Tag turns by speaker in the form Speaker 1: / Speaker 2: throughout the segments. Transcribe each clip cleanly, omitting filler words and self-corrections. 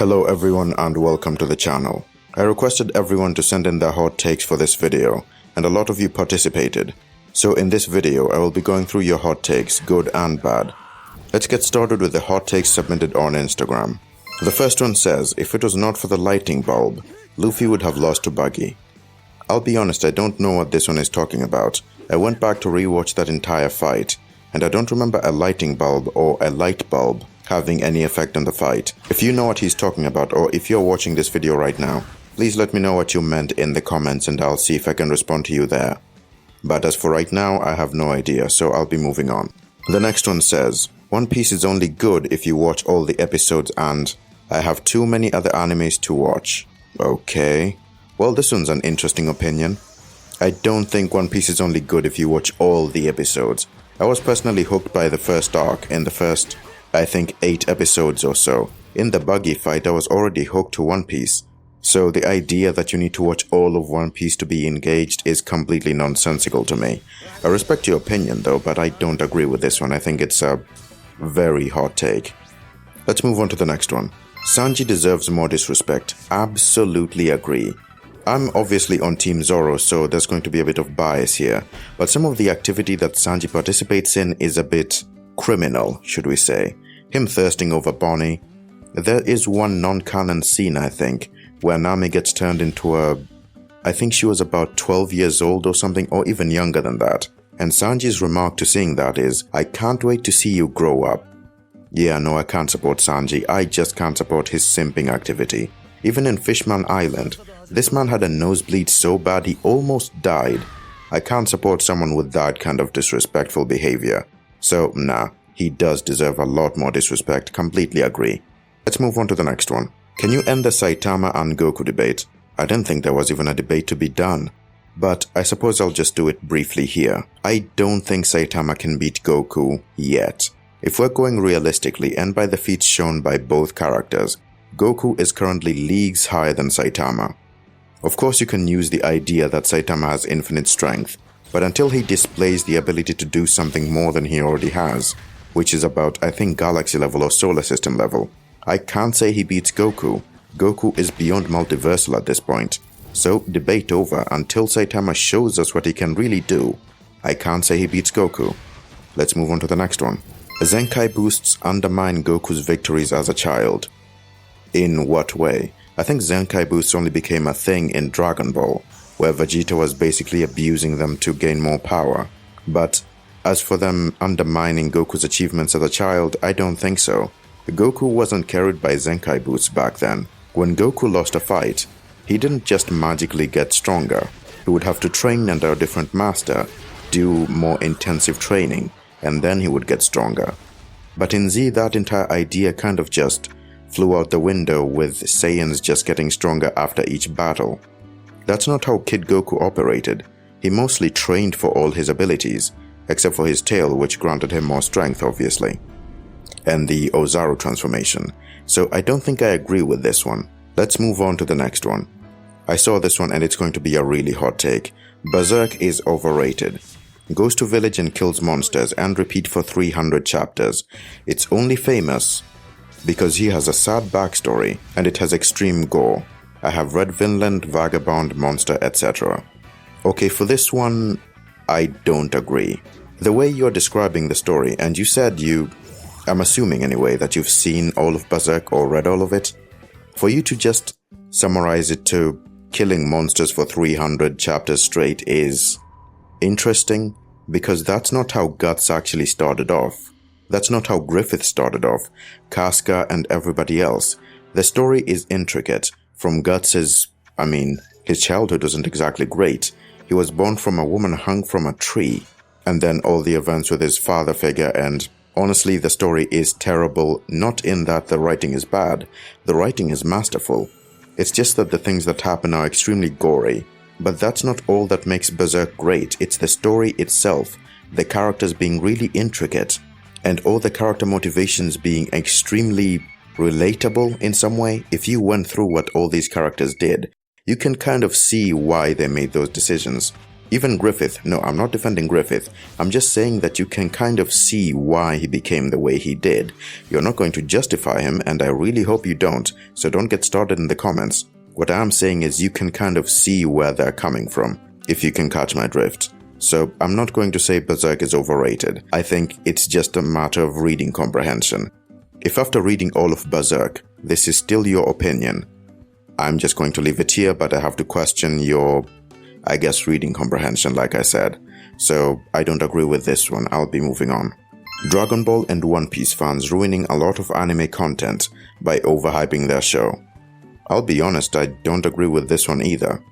Speaker 1: Hello everyone and welcome to the channel. I requested everyone to send in their hot takes for this video, and a lot of you participated. So in this video, I will be going through your hot takes, good and bad. Let's get started with the hot takes submitted on Instagram. The first one says, if it was not for the lighting bulb, Luffy would have lost to Buggy. I'll be honest, I don't know what this one is talking about. I went back to rewatch that entire fight, and I don't remember a lighting bulb or a light bulb having any effect on the fight. If you know what he's talking about, or if you're watching this video right now, please let me know what you meant in the comments and I'll see if I can respond to you there. But as for right now, I have no idea, so I'll be moving on. The next one says, One Piece is only good if you watch all the episodes and I have too many other animes to watch. Okay. Well, this one's an interesting opinion. I don't think One Piece is only good if you watch all the episodes. I was personally hooked by the first arc in the first, I think, 8 episodes or so. In the Buggy fight, I was already hooked to One Piece. So the idea that you need to watch all of One Piece to be engaged is completely nonsensical to me. I respect your opinion though, but I don't agree with this one. I think it's a very hot take. Let's move on to the next one. Sanji deserves more disrespect. Absolutely agree. I'm obviously on Team Zoro, so there's going to be a bit of bias here. But some of the activity that Sanji participates in is a bit criminal, should we say. Him thirsting over Bonnie. There is one non-canon scene, I think, where Nami gets turned into I think she was about 12 years old or something, or even younger than that. And Sanji's remark to seeing that is, I can't wait to see you grow up. Yeah, no, I can't support Sanji. I just can't support his simping activity. Even in Fishman Island, this man had a nosebleed so bad he almost died. I can't support someone with that kind of disrespectful behavior. So, nah, he does deserve a lot more disrespect. Completely agree. Let's move on to the next one. Can you end the Saitama and Goku debate? I didn't think there was even a debate to be done. But I suppose I'll just do it briefly here. I don't think Saitama can beat Goku yet. If we're going realistically and by the feats shown by both characters, Goku is currently leagues higher than Saitama. Of course you can use the idea that Saitama has infinite strength, but until he displays the ability to do something more than he already has, which is about, I think, galaxy level or solar system level, I can't say he beats Goku. Goku is beyond multiversal at this point. So, debate over until Saitama shows us what he can really do. I can't say he beats Goku. Let's move on to the next one. Zenkai boosts undermine Goku's victories as a child. In what way? I think Zenkai boosts only became a thing in Dragon Ball, where Vegeta was basically abusing them to gain more power. But as for them undermining Goku's achievements as a child, I don't think so. Goku wasn't carried by Zenkai boosts back then. When Goku lost a fight, he didn't just magically get stronger. He would have to train under a different master, do more intensive training, and then he would get stronger. But in Z, that entire idea kind of just flew out the window with Saiyans just getting stronger after each battle. That's not how Kid Goku operated. He mostly trained for all his abilities, except for his tail, which granted him more strength, obviously, and the Ozaru transformation. So I don't think I agree with this one. Let's move on to the next one. I saw this one and it's going to be a really hot take. Berserk is overrated. Goes to village and kills monsters and repeat for 300 chapters. It's only famous because he has a sad backstory and it has extreme gore. I have read Vinland, Vagabond, Monster, etc. Okay, for this one, I don't agree. The way you're describing the story, and you said I'm assuming anyway, that you've seen all of Berserk or read all of it. For you to just summarize it to killing monsters for 300 chapters straight is interesting, because that's not how Guts actually started off. That's not how Griffith started off, Casca and everybody else. The story is intricate. From Guts's, his childhood wasn't exactly great. He was born from a woman hung from a tree, and then all the events with his father figure, and honestly the story is terrible, not in that the writing is bad. The writing is masterful. It's just that the things that happen are extremely gory. But that's not all that makes Berserk great. It's the story itself, the characters being really intricate, and all the character motivations being extremely relatable in some way. If you went through what all these characters did, you can kind of see why they made those decisions. Even Griffith, no, I'm not defending Griffith. I'm just saying that you can kind of see why he became the way he did. You're not going to justify him, and I really hope you don't, so don't get started in the comments. What I'm saying is you can kind of see where they're coming from, if you can catch my drift. So I'm not going to say Berserk is overrated. I think it's just a matter of reading comprehension. If after reading all of Berserk, this is still your opinion, I'm just going to leave it here, but I have to question your, I guess, reading comprehension, like I said. So I don't agree with this one. I'll be moving on. Dragon Ball and One Piece fans ruining a lot of anime content by overhyping their show. I'll be honest, I don't agree with this one either.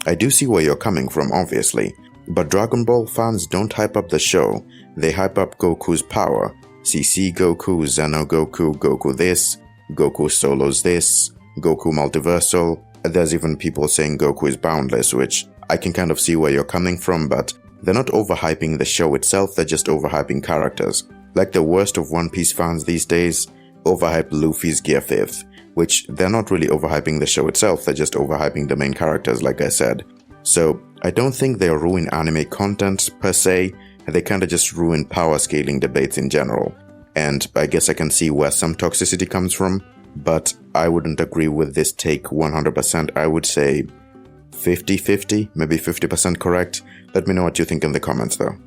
Speaker 1: I do see where you're coming from, obviously, but Dragon Ball fans don't hype up the show. They hype up Goku's power. CC Goku, Xeno Goku, Goku this, Goku solos this, Goku multiversal. There's even people saying Goku is boundless, which I can kind of see where you're coming from, but they're not overhyping the show itself, they're just overhyping characters. Like the worst of One Piece fans these days, overhype Luffy's Gear 5th, which they're not really overhyping the show itself, they're just overhyping the main characters, like I said. So I don't think they ruin anime content per se, they kinda just ruin power scaling debates in general. And I guess I can see where some toxicity comes from, but I wouldn't agree with this take 100%. I would say 50-50, maybe 50% correct. Let me know what you think in the comments though.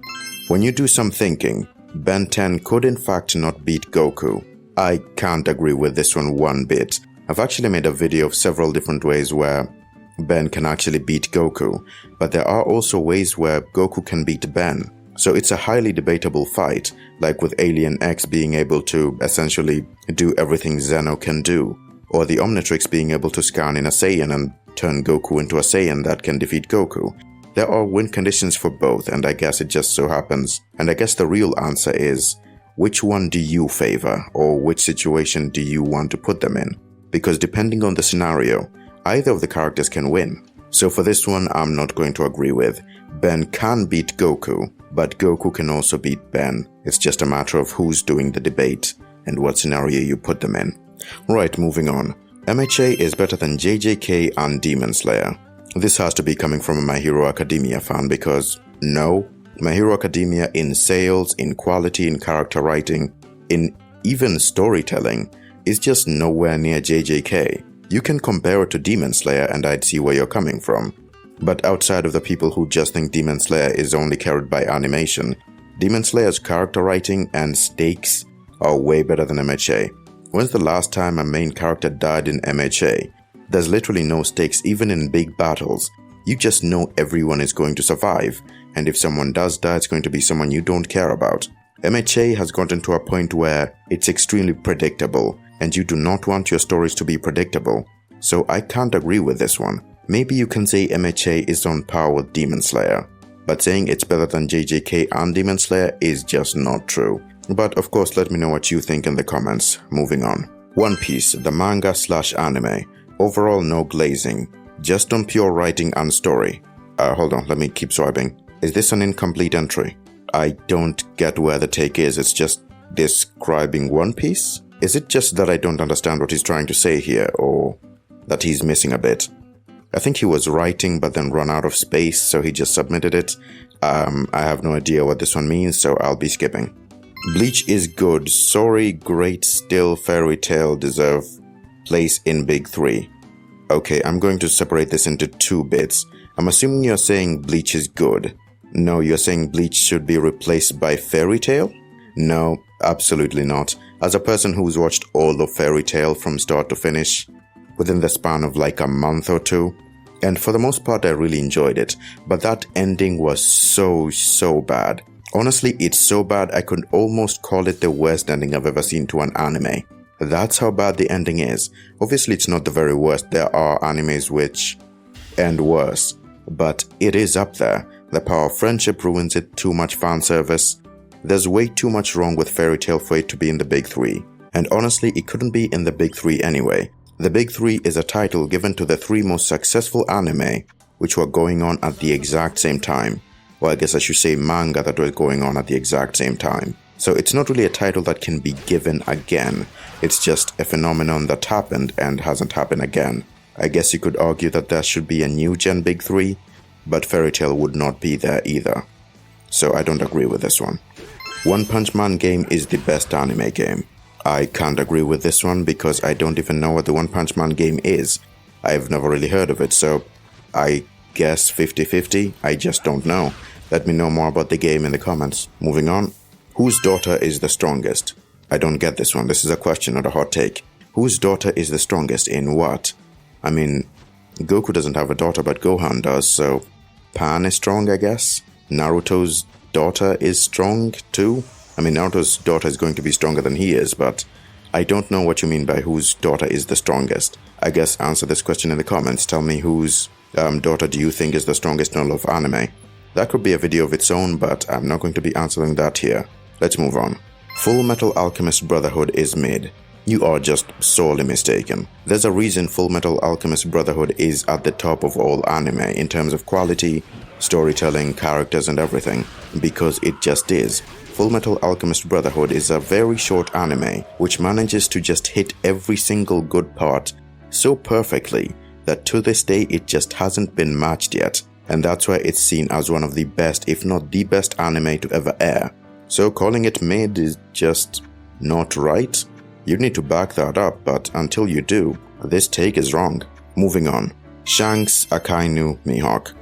Speaker 1: When you do some thinking, Ben 10 could in fact not beat Goku. I can't agree with this one bit. I've actually made a video of several different ways where Ben can actually beat Goku, but there are also ways where Goku can beat Ben. So it's a highly debatable fight, like with Alien X being able to essentially do everything Xeno can do, or the Omnitrix being able to scan in a Saiyan and turn Goku into a Saiyan that can defeat Goku. There are win conditions for both, and I guess it just so happens. And I guess the real answer is, which one do you favor, or which situation do you want to put them in? Because depending on the scenario, either of the characters can win. So for this one, I'm not going to agree with. Ben can beat Goku, but Goku can also beat Ben. It's just a matter of who's doing the debate and what scenario you put them in. Right, moving on. MHA is better than JJK and Demon Slayer. This has to be coming from a My Hero Academia fan because, no, My Hero Academia in sales, in quality, in character writing, in even storytelling, is just nowhere near JJK. You can compare it to Demon Slayer and I'd see where you're coming from. But outside of the people who just think Demon Slayer is only carried by animation, Demon Slayer's character writing and stakes are way better than MHA. When's the last time a main character died in MHA? There's literally no stakes even in big battles. You just know everyone is going to survive, and if someone does die, it's going to be someone you don't care about. MHA has gotten to a point where it's extremely predictable, and you do not want your stories to be predictable. So I can't agree with this one. Maybe you can say MHA is on par with Demon Slayer, but saying it's better than JJK and Demon Slayer is just not true. But of course, let me know what you think in the comments. Moving on. One Piece, the manga/anime. Overall, no glazing. Just on pure writing and story. Hold on, let me keep swiping. Is this an incomplete entry? I don't get where the take is. It's just describing One Piece? Is it just that I don't understand what he's trying to say here, or that he's missing a bit? I think he was writing but then run out of space, so he just submitted it. I have no idea what this one means, so I'll be skipping. Bleach is good. Sorry, great, still, Fairy Tail deserve place in Big 3. Okay, I'm going to separate this into two bits. I'm assuming you're saying Bleach is good. No, you're saying Bleach should be replaced by Fairy Tail? No, absolutely not. As a person who's watched all of Fairy Tail from start to finish, within the span of like a month or two, and for the most part I really enjoyed it, but that ending was so bad. Honestly, it's so bad I could almost call it the worst ending I've ever seen to an anime. That's how bad the ending is. Obviously it's not the very worst, there are animes which end worse, but it is up there. The power of friendship ruins it, too much fan service. There's way too much wrong with Fairy Tail for it to be in the Big 3. And honestly, it couldn't be in the Big 3 anyway. The Big 3 is a title given to the 3 most successful anime which were going on at the exact same time. Well, I guess I should say manga that were going on at the exact same time. So it's not really a title that can be given again. It's just a phenomenon that happened and hasn't happened again. I guess you could argue that there should be a new gen Big 3, but Fairy Tail would not be there either. So I don't agree with this one. One Punch Man game is the best anime game. I can't agree with this one because I don't even know what the One Punch Man game is. I've never really heard of it, so I guess 50-50. I just don't know. Let me know more about the game in the comments. Moving on. Whose daughter is the strongest? I don't get this one. This is a question, not a hot take. Whose daughter is the strongest in what? I mean, Goku doesn't have a daughter, but Gohan does, so Pan is strong, I guess. Naruto's daughter is strong too. I mean, Naruto's daughter is going to be stronger than he is, but I don't know what you mean by whose daughter is the strongest. I guess answer this question in the comments. Tell me whose daughter do you think is the strongest in all of anime? That could be a video of its own, but I'm not going to be answering that here. Let's move on. Full Metal Alchemist Brotherhood is mid. You are just sorely mistaken. There's a reason Full Metal Alchemist Brotherhood is at the top of all anime in terms of quality, storytelling, characters and everything, because it just is. Full Metal Alchemist Brotherhood is a very short anime which manages to just hit every single good part so perfectly that to this day it just hasn't been matched yet, and that's why it's seen as one of the best, if not the best anime to ever air. So calling it mid is just not right. You need to back that up, but until you do, this take is wrong. Moving on. Shanks, Akainu, Mihawk.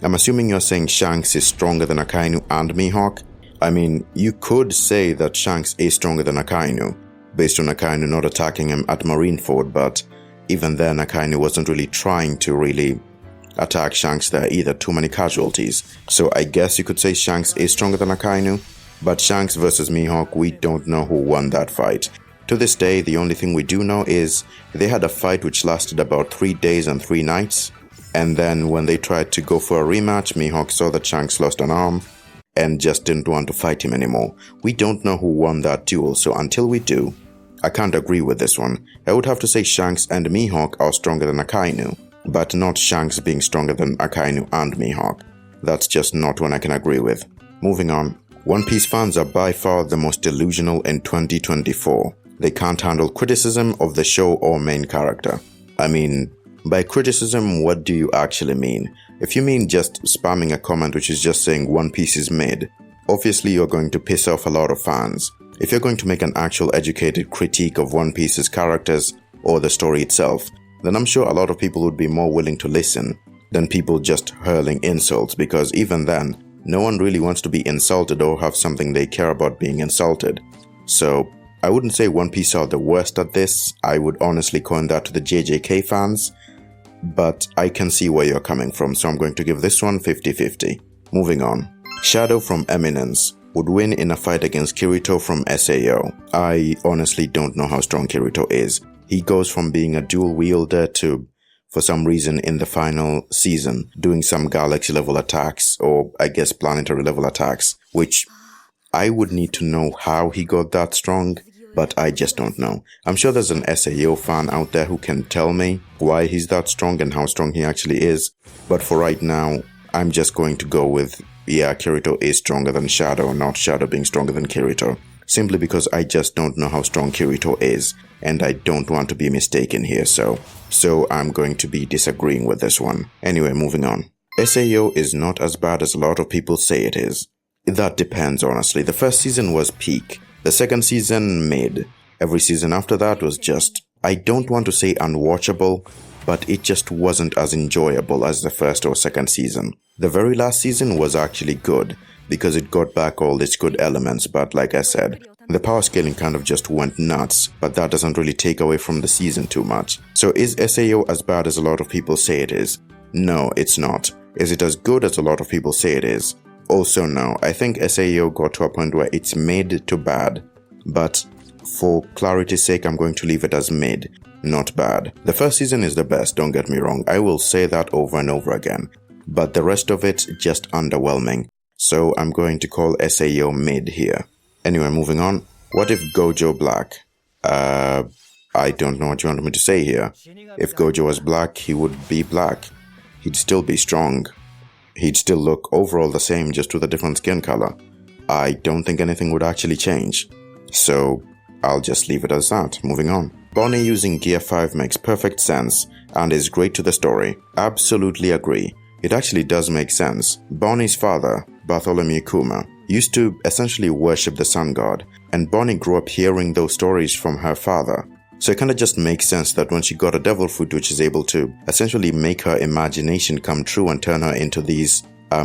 Speaker 1: I'm assuming you're saying Shanks is stronger than Akainu and Mihawk. I mean, you could say that Shanks is stronger than Akainu, based on Akainu not attacking him at Marineford, but even then Akainu wasn't really trying to really attack Shanks there either, too many casualties. So I guess you could say Shanks is stronger than Akainu, but Shanks versus Mihawk, we don't know who won that fight. To this day, the only thing we do know is they had a fight which lasted about 3 days and 3 nights, and then when they tried to go for a rematch, Mihawk saw that Shanks lost an arm and just didn't want to fight him anymore. We don't know who won that duel, so until we do, I can't agree with this one. I would have to say Shanks and Mihawk are stronger than Akainu, but not Shanks being stronger than Akainu and Mihawk. That's just not one I can agree with. Moving on. One Piece fans are by far the most delusional in 2024. They can't handle criticism of the show or main character. I mean, by criticism, what do you actually mean? If you mean just spamming a comment which is just saying One Piece is mid, obviously you're going to piss off a lot of fans. If you're going to make an actual educated critique of One Piece's characters or the story itself, then I'm sure a lot of people would be more willing to listen than people just hurling insults, because even then, no one really wants to be insulted or have something they care about being insulted. So, I wouldn't say One Piece are the worst at this. I would honestly coin that to the JJK fans, but I can see where you're coming from, so I'm going to give this one 50-50. Moving on. Shadow from Eminence would win in a fight against Kirito from SAO. I honestly don't know how strong Kirito is. He goes from being a dual wielder to, for some reason in the final season, doing some galaxy level attacks, or I guess planetary level attacks, which I would need to know how he got that strong, but I just don't know. I'm sure there's an SAO fan out there who can tell me why he's that strong and how strong he actually is, but for right now, I'm just going to go with, yeah, Kirito is stronger than Shadow, not Shadow being stronger than Kirito. Simply because I just don't know how strong Kirito is, and I don't want to be mistaken here, so I'm going to be disagreeing with this one. Anyway, moving on. SAO is not as bad as a lot of people say it is. That depends, honestly. The first season was peak. The second season, mid. Every season after that was just, I don't want to say unwatchable, but it just wasn't as enjoyable as the first or second season. The very last season was actually good, because it got back all its good elements, but like I said, the power scaling kind of just went nuts, but that doesn't really take away from the season too much. So is SAO as bad as a lot of people say it is? No, it's not. Is it as good as a lot of people say it is? Also no, I think SAO got to a point where it's mid to bad, but for clarity's sake I'm going to leave it as mid, not bad. The first season is the best, don't get me wrong, I will say that over and over again, but the rest of it just underwhelming, so I'm going to call SAO mid here. Anyway, moving on. What if Gojo Black? I don't know what you want me to say here. If Gojo was black, he would be black. He'd still be strong. He'd still look overall the same, just with a different skin color. I don't think anything would actually change. So, I'll just leave it as that. Moving on. Bonnie using Gear 5 makes perfect sense and is great to the story. Absolutely agree. it actually does make sense. Bonnie's father, Bartholomew Kuma, used to essentially worship the sun god, and Bonnie grew up hearing those stories from her father. So it kind of just makes sense that when she got a devil fruit which is able to essentially make her imagination come true and turn her into these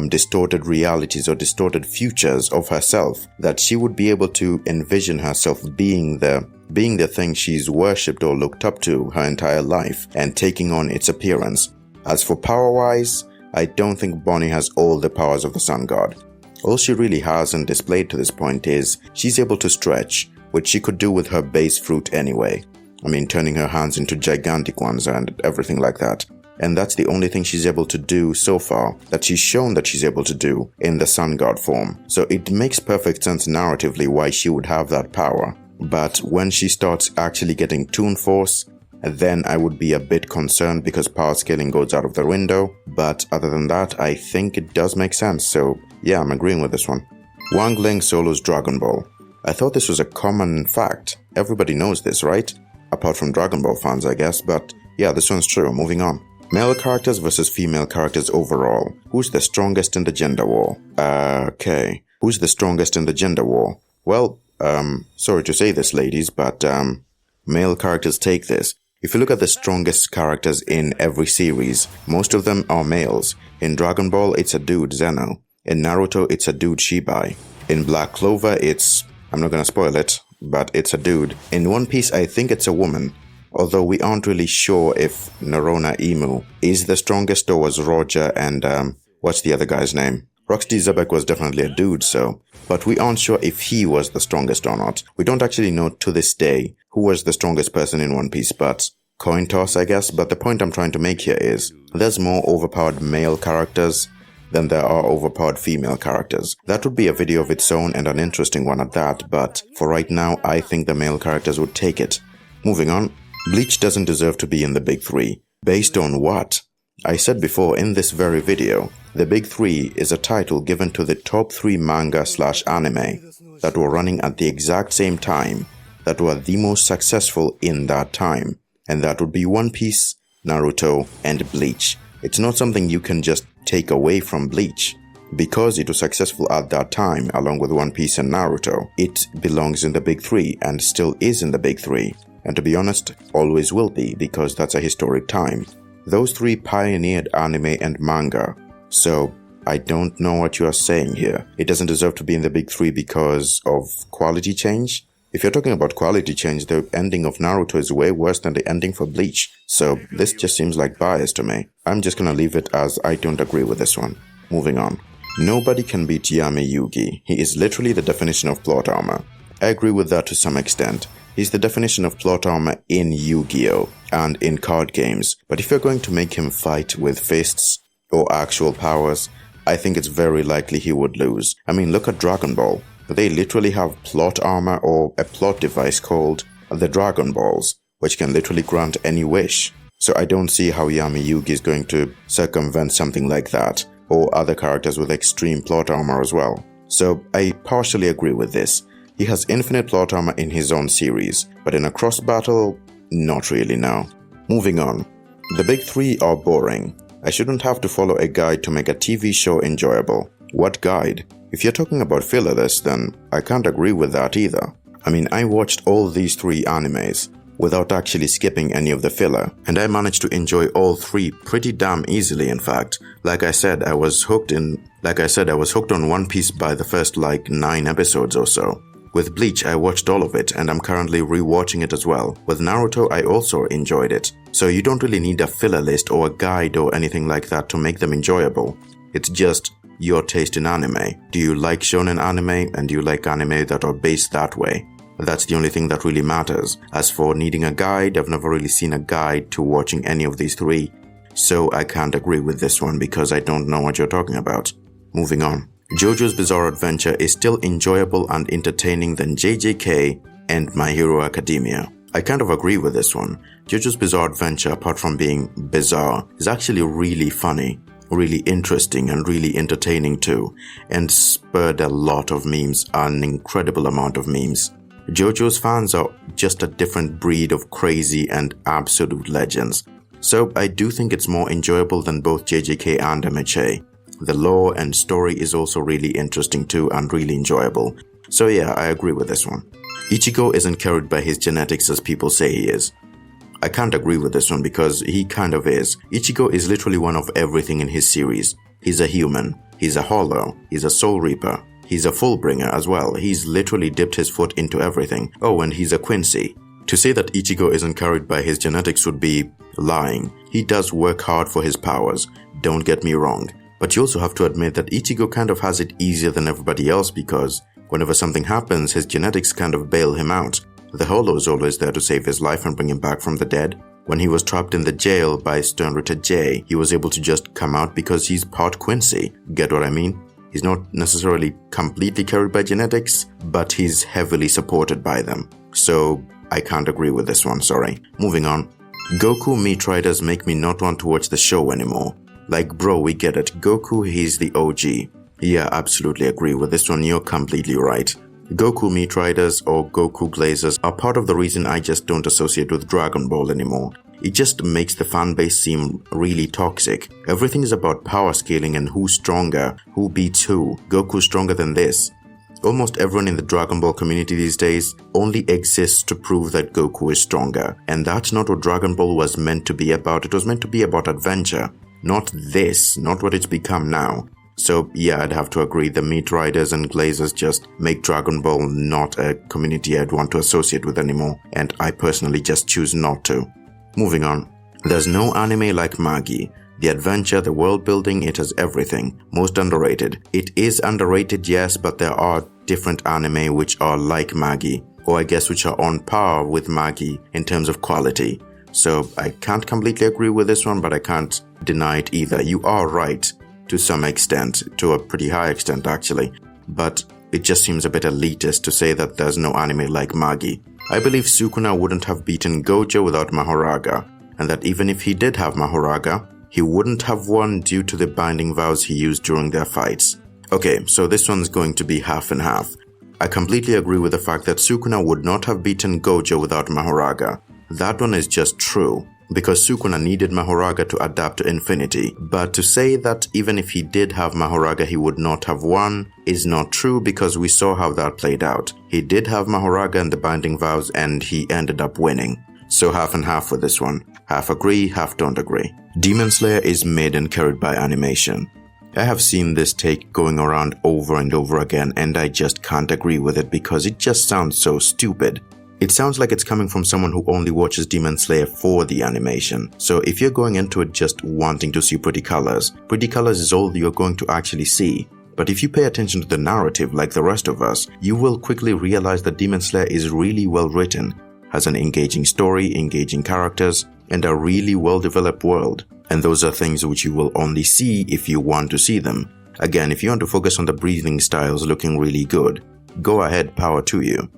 Speaker 1: distorted realities or distorted futures of herself, that she would be able to envision herself being the thing she's worshipped or looked up to her entire life and taking on its appearance. As for power-wise, I don't think Bonnie has all the powers of the sun god. All she really has and displayed to this point is she's able to stretch, which she could do with her base fruit anyway. I mean, turning her hands into gigantic ones and everything like that. And that's the only thing she's able to do so far, that she's shown that she's able to do in the sun god form. So it makes perfect sense narratively why she would have that power. But when she starts actually getting Toon Force, then I would be a bit concerned because power scaling goes out of the window. But other than that, I think it does make sense. So yeah, I'm agreeing with this one. Wang Ling solos Dragon Ball. I thought this was a common fact. Everybody knows this, right? Apart from Dragon Ball fans, I guess. But yeah, this one's true. Moving on. Male characters versus female characters overall. Who's the strongest in the gender war? Okay. Who's the strongest in the gender war? Well, sorry to say this, ladies, but male characters take this. If you look at the strongest characters in every series, most of them are males. In Dragon Ball, it's a dude, Zeno. In Naruto, it's a dude, Shibai. In Black Clover, I'm not gonna spoil it, but it's a dude. In One Piece, I think it's a woman. Although we aren't really sure if Narona Imu is the strongest or was Roger and, what's the other guy's name? Rocksteady Zebek was definitely a dude, so. But we aren't sure if he was the strongest or not. We don't actually know to this day who was the strongest person in One Piece, but coin toss, I guess. But the point I'm trying to make here is there's more overpowered male characters than there are overpowered female characters. That would be a video of its own and an interesting one at that, but for right now, I think the male characters would take it. Moving on. Bleach doesn't deserve to be in the big three. Based on what? I said before in this very video, the big three is a title given to the top 3 manga/anime that were running at the exact same time, that were the most successful in that time. And that would be One Piece, Naruto, and Bleach. It's not something you can just take away from Bleach. Because it was successful at that time, along with One Piece and Naruto, it belongs in the big three and still is in the big three. And to be honest, always will be, because that's a historic time. Those 3 pioneered anime and manga. So, I don't know what you are saying here. It doesn't deserve to be in the big 3 because of quality change? If you're talking about quality change, the ending of Naruto is way worse than the ending for Bleach. So, this just seems like bias to me. I'm just gonna leave it as I don't agree with this one. Moving on. Nobody can beat Yami Yugi. He is literally the definition of plot armor. I agree with that to some extent. He's the definition of plot armor in Yu-Gi-Oh! And in card games. But if you're going to make him fight with fists or actual powers, I think it's very likely he would lose. I mean, look at Dragon Ball. They literally have plot armor or a plot device called the Dragon Balls, which can literally grant any wish. So I don't see how Yami Yugi is going to circumvent something like that, or other characters with extreme plot armor as well. So I partially agree with this. He has infinite plot armor in his own series, but in a cross battle, not really now. Moving on. The big 3 are boring. I shouldn't have to follow a guide to make a TV show enjoyable. What guide? If you're talking about filler lists, then I can't agree with that either. I mean, I watched all these 3 animes without actually skipping any of the filler, and I managed to enjoy all 3 pretty damn easily, in fact. Like I said, I was hooked on One Piece by the first 9 episodes or so. With Bleach, I watched all of it, and I'm currently rewatching it as well. With Naruto, I also enjoyed it. So you don't really need a filler list or a guide or anything like that to make them enjoyable. It's just your taste in anime. Do you like shonen anime, and do you like anime that are based that way? That's the only thing that really matters. As for needing a guide, I've never really seen a guide to watching any of these 3. So I can't agree with this one because I don't know what you're talking about. Moving on. JoJo's Bizarre Adventure is still enjoyable and entertaining than JJK and My Hero Academia. I kind of agree with this one. JoJo's Bizarre Adventure, apart from being bizarre, is actually really funny, really interesting, and really entertaining too, and spurred a lot of memes, an incredible amount of memes. JoJo's fans are just a different breed of crazy and absolute legends. So I do think it's more enjoyable than both JJK and MHA. The lore and story is also really interesting too and really enjoyable. So yeah, I agree with this one. Ichigo isn't carried by his genetics as people say he is. I can't agree with this one because he kind of is. Ichigo is literally one of everything in his series. He's a human, he's a hollow, he's a soul reaper, he's a fullbringer as well. He's literally dipped his foot into everything. Oh, and he's a Quincy. To say that Ichigo isn't carried by his genetics would be lying. He does work hard for his powers, don't get me wrong. But you also have to admit that Ichigo kind of has it easier than everybody else because whenever something happens, his genetics kind of bail him out. The Hollow is always there to save his life and bring him back from the dead. When he was trapped in the jail by Sternritter J, he was able to just come out because he's part Quincy. Get what I mean? He's not necessarily completely carried by genetics, but he's heavily supported by them. So I can't agree with this one, sorry. Moving on. Goku meat riders make me not want to watch the show anymore. Like bro, we get it. Goku, he's the OG. Yeah, absolutely agree with this one, you're completely right. Goku meat riders or Goku glazers are part of the reason I just don't associate with Dragon Ball anymore. It just makes the fanbase seem really toxic. Everything is about power scaling and who's stronger, who beats who. Goku's stronger than this. Almost everyone in the Dragon Ball community these days only exists to prove that Goku is stronger. And that's not what Dragon Ball was meant to be about. It was meant to be about adventure. Not this, not what it's become now. So yeah, I'd have to agree, the meat riders and glazers just make Dragon Ball not a community I'd want to associate with anymore, and I personally just choose not to. Moving on. There's no anime like Magi. The adventure, the world building, it has everything. Most underrated. It is underrated, yes, but there are different anime which are like Magi, or I guess which are on par with Magi in terms of quality. So I can't completely agree with this one, but I can't deny it either. You are right. To some extent, to a pretty high extent actually, but it just seems a bit elitist to say that there's no anime like Magi. I believe Sukuna wouldn't have beaten Gojo without Mahoraga, and that even if he did have Mahoraga, he wouldn't have won due to the binding vows he used during their fights. Okay, so this one's going to be half and half. I completely agree with the fact that Sukuna would not have beaten Gojo without Mahoraga. That one is just true, because Sukuna needed Mahoraga to adapt to infinity. But to say that even if he did have Mahoraga he would not have won is not true because we saw how that played out. He did have Mahoraga and the binding vows and he ended up winning. So half and half with this one. Half agree, half don't agree. Demon Slayer is made and carried by animation. I have seen this take going around over and over again and I just can't agree with it because it just sounds so stupid. It sounds like it's coming from someone who only watches Demon Slayer for the animation. So if you're going into it just wanting to see pretty colors is all you're going to actually see. But if you pay attention to the narrative like the rest of us, you will quickly realize that Demon Slayer is really well written, has an engaging story, engaging characters, and a really well developed world. And those are things which you will only see if you want to see them. Again, if you want to focus on the breathing styles looking really good, go ahead, power to you.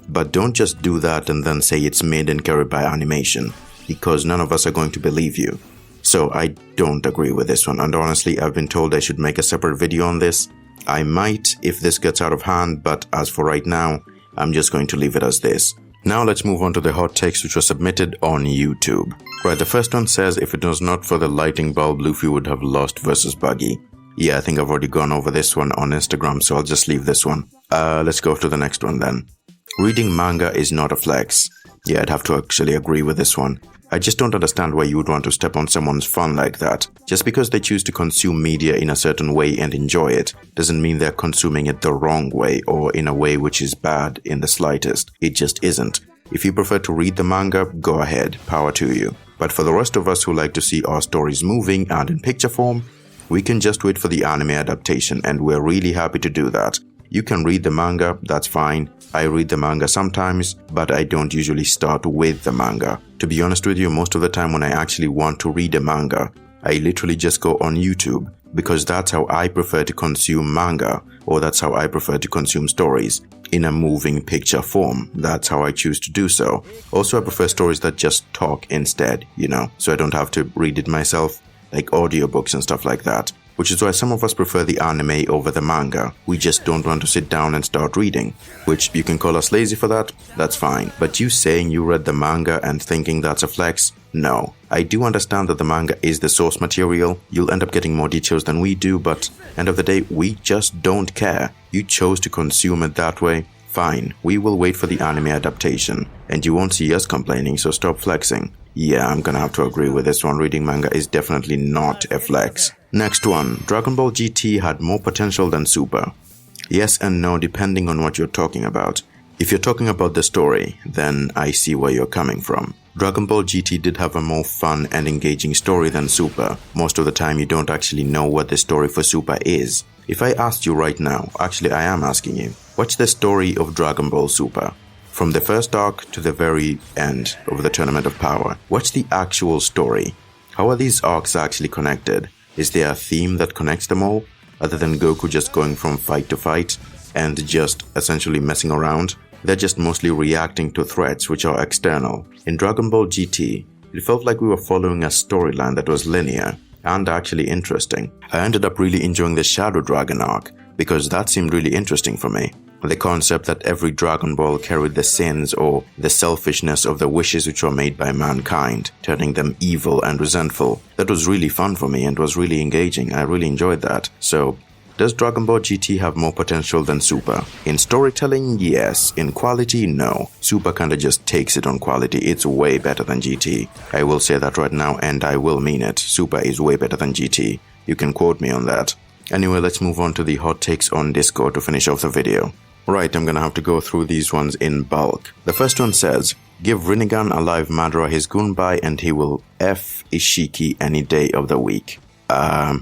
Speaker 1: But don't just do that and then say it's made and carried by animation, because none of us are going to believe you. So I don't agree with this one, and honestly I've been told I should make a separate video on this. I might if this gets out of hand, but as for right now, I'm just going to leave it as this. Now let's move on to the hot takes which were submitted on YouTube. Right, the first one says if it was not for the lighting bulb, Luffy would have lost versus Buggy. Yeah, I think I've already gone over this one on Instagram, so I'll just leave this one. Let's go to the next one then. Reading manga is not a flex. Yeah, I'd have to actually agree with this one. I just don't understand why you would want to step on someone's fun like that. Just because they choose to consume media in a certain way and enjoy it, doesn't mean they're consuming it the wrong way or in a way which is bad in the slightest. It just isn't. If you prefer to read the manga, go ahead, power to you. But for the rest of us who like to see our stories moving and in picture form, we can just wait for the anime adaptation, and we're really happy to do that. You can read the manga, that's fine. I read the manga sometimes, but I don't usually start with the manga. To be honest with you, most of the time when I actually want to read a manga, I literally just go on YouTube, because that's how I prefer to consume manga, or that's how I prefer to consume stories, in a moving picture form. That's how I choose to do so. Also, I prefer stories that just talk instead, so I don't have to read it myself, like audiobooks and stuff like that. which is why some of us prefer the anime over the manga. We just don't want to sit down and start reading, which you can call us lazy for that, that's fine. But you saying you read the manga and thinking that's a flex? No. I do understand that the manga is the source material. You'll end up getting more details than we do, but end of the day, we just don't care. You chose to consume it that way. Fine, we will wait for the anime adaptation, and you won't see us complaining, so stop flexing. Yeah, I'm gonna have to agree with this one. Reading manga is definitely not a flex. Next one, Dragon Ball GT had more potential than Super. Yes and no, depending on what you're talking about. If you're talking about the story, then I see where you're coming from. Dragon Ball GT did have a more fun and engaging story than Super. Most of the time you don't actually know what the story for Super is. If I asked you right now, actually I am asking you, what's the story of Dragon Ball Super? From the first arc to the very end of the Tournament of Power, what's the actual story? How are these arcs actually connected? Is there a theme that connects them all, other than Goku just going from fight to fight and just essentially messing around? They're just mostly reacting to threats which are external. In Dragon Ball GT, it felt like we were following a storyline that was linear and actually interesting. I ended up really enjoying the Shadow Dragon arc because that seemed really interesting for me. The concept that every Dragon Ball carried the sins or the selfishness of the wishes which were made by mankind, turning them evil and resentful. That was really fun for me and was really engaging. I really enjoyed that. So, does Dragon Ball GT have more potential than Super? In storytelling, yes. In quality, no. Super kinda just takes it on quality. It's way better than GT. I will say that right now and I will mean it. Super is way better than GT. You can quote me on that. Anyway, let's move on to the hot takes on Discord to finish off the video. Right, I'm gonna have to go through these ones in bulk. The first one says, give Rinnegan alive Madara his Gunbai and he will F Ishiki any day of the week.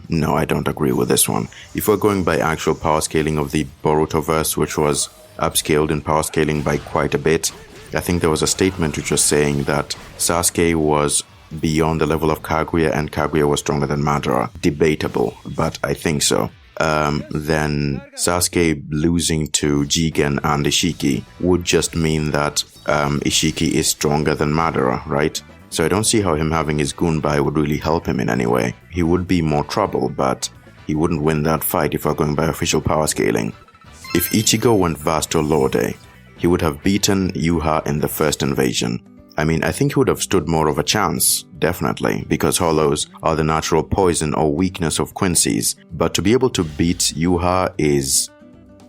Speaker 1: No, I don't agree with this one. If we're going by actual power scaling of the Borutoverse, which was upscaled in power scaling by quite a bit, I think there was a statement which was saying that Sasuke was beyond the level of Kaguya and Kaguya was stronger than Madara. Debatable, but I think so. Then Sasuke losing to Jigen and Ishiki would just mean that Ishiki is stronger than Madara, right? So I don't see how him having his Gunbai would really help him in any way. He would be more trouble, but he wouldn't win that fight if we're going by official power scaling. If Ichigo went Vasto Lorde, he would have beaten Yuha in the first invasion. I mean, I think he would have stood more of a chance, definitely, because hollows are the natural poison or weakness of Quincy's. But to be able to beat Yuha is...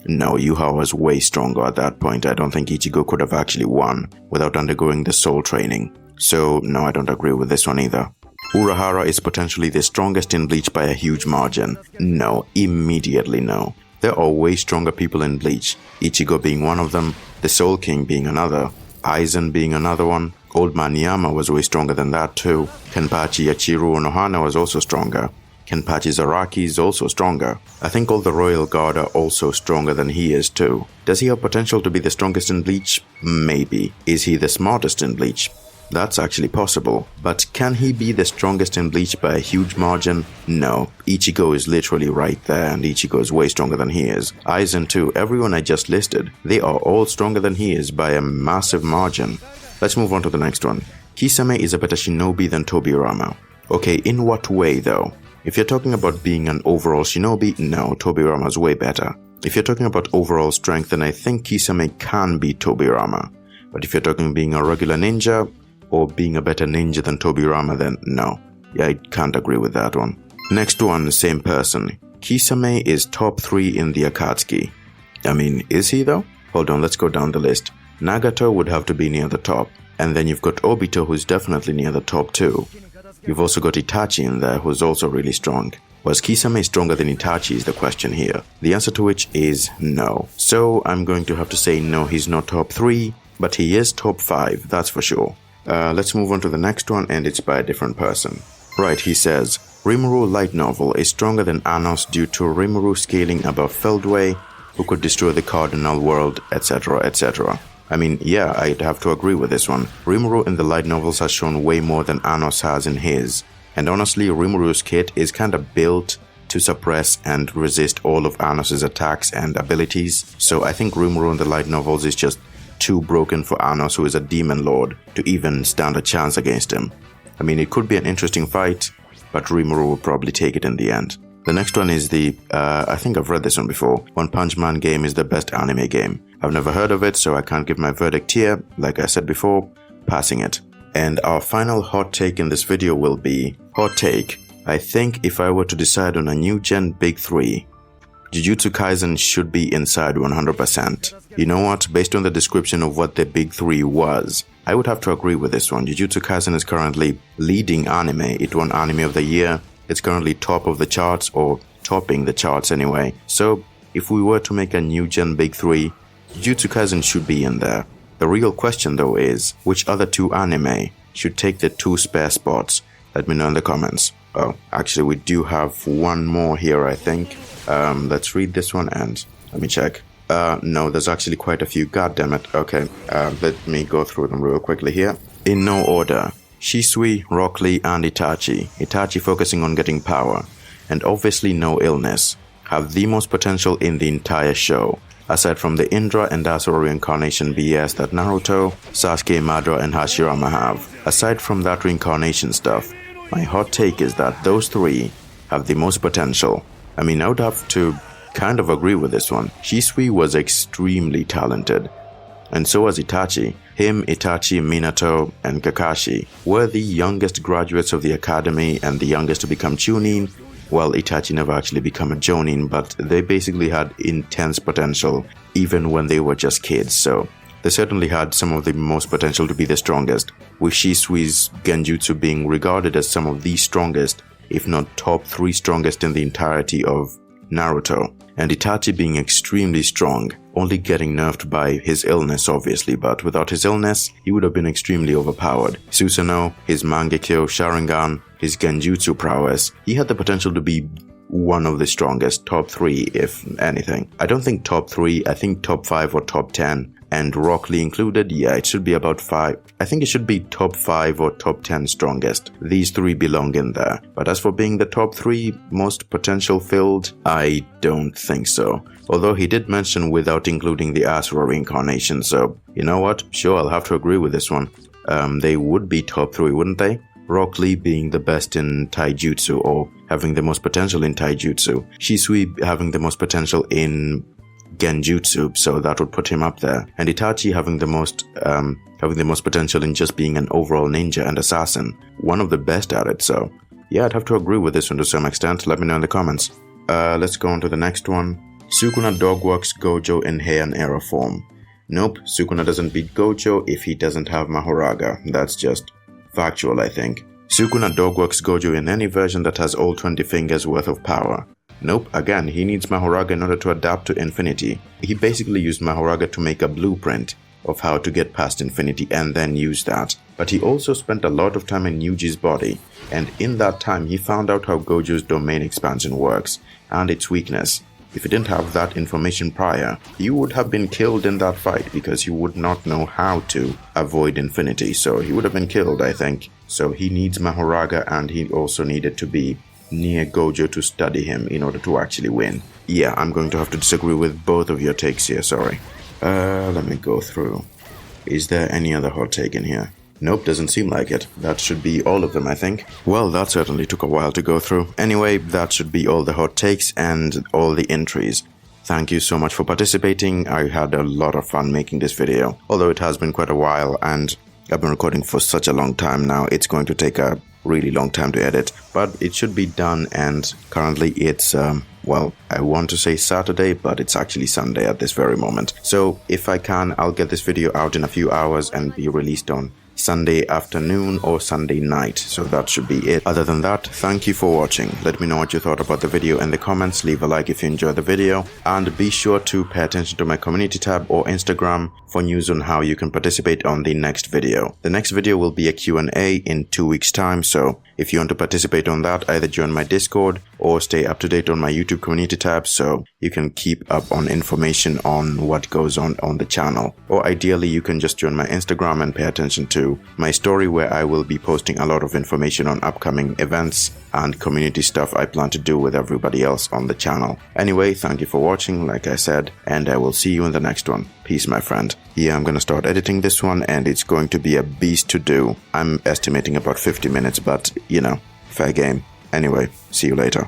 Speaker 1: No, Yuha was way stronger at that point. I don't think Ichigo could have actually won without undergoing the soul training. So, no, I don't agree with this one either. Urahara is potentially the strongest in Bleach by a huge margin. No, immediately no. There are way stronger people in Bleach, Ichigo being one of them, the Soul King being another, Aizen being another one. Old Man Yama was way stronger than that too. Kenpachi Yachiru Nohana was also stronger. Kenpachi Zaraki is also stronger. I think all the Royal Guard are also stronger than he is too. Does he have potential to be the strongest in Bleach? Maybe. Is he the smartest in Bleach? That's actually possible. But can he be the strongest in Bleach by a huge margin? No. Ichigo is literally right there and Ichigo is way stronger than he is. Aizen too, everyone I just listed, they are all stronger than he is by a massive margin. Let's move on to the next one. Kisame is a better shinobi than Tobirama. Okay, in what way though? If you're talking about being an overall shinobi, no, Tobirama is way better. If you're talking about overall strength, then I think Kisame can beat Tobirama. But if you're talking being a regular ninja, or being a better ninja than Tobirama, then no. Yeah, I can't agree with that one. Next one, same person. Kisame is top 3 in the Akatsuki. I mean, is he though? Hold on, let's go down the list. Nagato would have to be near the top. And then you've got Obito, who's definitely near the top too. You've also got Itachi in there, who's also really strong. Was Kisame stronger than Itachi is the question here. The answer to which is no. So I'm going to have to say no, he's not top 3, but he is top 5, that's for sure. Let's move on to the next one, and it's by a different person. Right, he says, Rimuru light novel is stronger than Anos due to Rimuru scaling above Feldway, who could destroy the Cardinal World, etc, etc. I mean, yeah, I'd have to agree with this one. Rimuru in the light novels has shown way more than Anos has in his. And honestly, Rimuru's kit is kinda built to suppress and resist all of Anos' attacks and abilities. So I think Rimuru in the light novels is just too broken for Anos, who is a demon lord, to even stand a chance against him. I mean, it could be an interesting fight, but Rimuru will probably take it in the end. The next one is I think I've read this one before. One Punch Man game is the best anime game. I've never heard of it, so I can't give my verdict here. Like I said before, passing it. And our final hot take in this video will be, hot take, I think if I were to decide on a new gen big 3, Jujutsu Kaisen should be inside 100%. You know what? Based on the description of what the big 3 was, I would have to agree with this one. Jujutsu Kaisen is currently leading anime. It won Anime of the Year. It's currently top of the charts, or topping the charts anyway. So, if we were to make a new gen big 3, Jujutsu Kaisen should be in there. The real question though is, which other 2 anime should take the 2 spare spots? Let me know in the comments. Oh, actually we do have one more here, I think. Let's read this one and let me check. No, there's actually quite a few. God damn it. Okay, let me go through them real quickly here. In no order. Shisui, Rock Lee, and Itachi. Itachi focusing on getting power. And obviously no illness. Have the most potential in the entire show. Aside from the Indra and Asura reincarnation BS that Naruto, Sasuke, Madara, and Hashirama have. Aside from that reincarnation stuff, my hot take is that those 3 have the most potential. I mean, I would have to kind of agree with this one. Shisui was extremely talented. And so was Itachi. Him, Itachi, Minato, and Kakashi were the youngest graduates of the academy and the youngest to become Chunin. Well, Itachi never actually became a Jonin, but they basically had intense potential even when they were just kids, so they certainly had some of the most potential to be the strongest, with Shisui's Genjutsu being regarded as some of the strongest, if not top 3 strongest in the entirety of Naruto, and Itachi being extremely strong, only getting nerfed by his illness obviously, but without his illness, he would have been extremely overpowered. Susanoo, his Mangekyo, Sharingan, his Genjutsu prowess, he had the potential to be one of the strongest, top 3 if anything. I don't think top 3, I think top 5 or top 10. And Rock Lee included, yeah, it should be about 5. I think it should be top 5 or top 10 strongest. These 3 belong in there. But as for being the top 3 most potential filled, I don't think so. Although he did mention without including the Asura reincarnation, so you know what? Sure, I'll have to agree with this one. They would be top 3, wouldn't they? Rock Lee being the best in Taijutsu, or having the most potential in Taijutsu. Shisui having the most potential in Genjutsu, so that would put him up there. And Itachi having the most potential in just being an overall ninja and assassin. One of the best at it, so yeah, I'd have to agree with this one to some extent. Let me know in the comments. Let's go on to the next one. Sukuna dogworks Gojo in Heian era form. Nope, Sukuna doesn't beat Gojo if he doesn't have Mahoraga. That's just factual, I think. Sukuna dogworks Gojo in any version that has all 20 fingers worth of power. Nope, again, he needs Mahoraga in order to adapt to infinity. He basically used Mahoraga to make a blueprint of how to get past infinity and then use that. But he also spent a lot of time in Yuji's body, and in that time he found out how Gojo's domain expansion works, and its weakness. If he didn't have that information prior, he would have been killed in that fight because he would not know how to avoid infinity, so he would have been killed, I think. So he needs Mahoraga, and he also needed to be near Gojo to study him in order to actually win. Yeah, I'm going to have to disagree with both of your takes here, sorry. Let me go through. Is there any other hot take in here? Nope, doesn't seem like it. That should be all of them, I think. Well, that certainly took a while to go through. Anyway, that should be all the hot takes and all the entries. Thank you so much for participating. I had a lot of fun making this video. Although it has been quite a while and I've been recording for such a long time now, it's going to take a really long time to edit, but it should be done, and currently it's well, I want to say Saturday, but it's actually Sunday at this very moment. So if I can, I'll get this video out in a few hours and be released on Sunday afternoon or Sunday night, so that should be it. Other than that, thank you for watching. Let me know what you thought about the video in the comments, leave a like if you enjoyed the video, and be sure to pay attention to my community tab or Instagram for news on how you can participate on the next video. The next video will be a Q&A in 2 weeks time, so if you want to participate on that, either join my Discord or stay up to date on my YouTube community tab so you can keep up on information on what goes on the channel. Or ideally, you can just join my Instagram and pay attention to my story, where I will be posting a lot of information on upcoming events and community stuff I plan to do with everybody else on the channel. Anyway, thank you for watching, like I said, and I will see you in the next one. Peace, my friend. Yeah, I'm gonna start editing this one, and it's going to be a beast to do. I'm estimating about 50 minutes, but, you know, fair game. Anyway, see you later.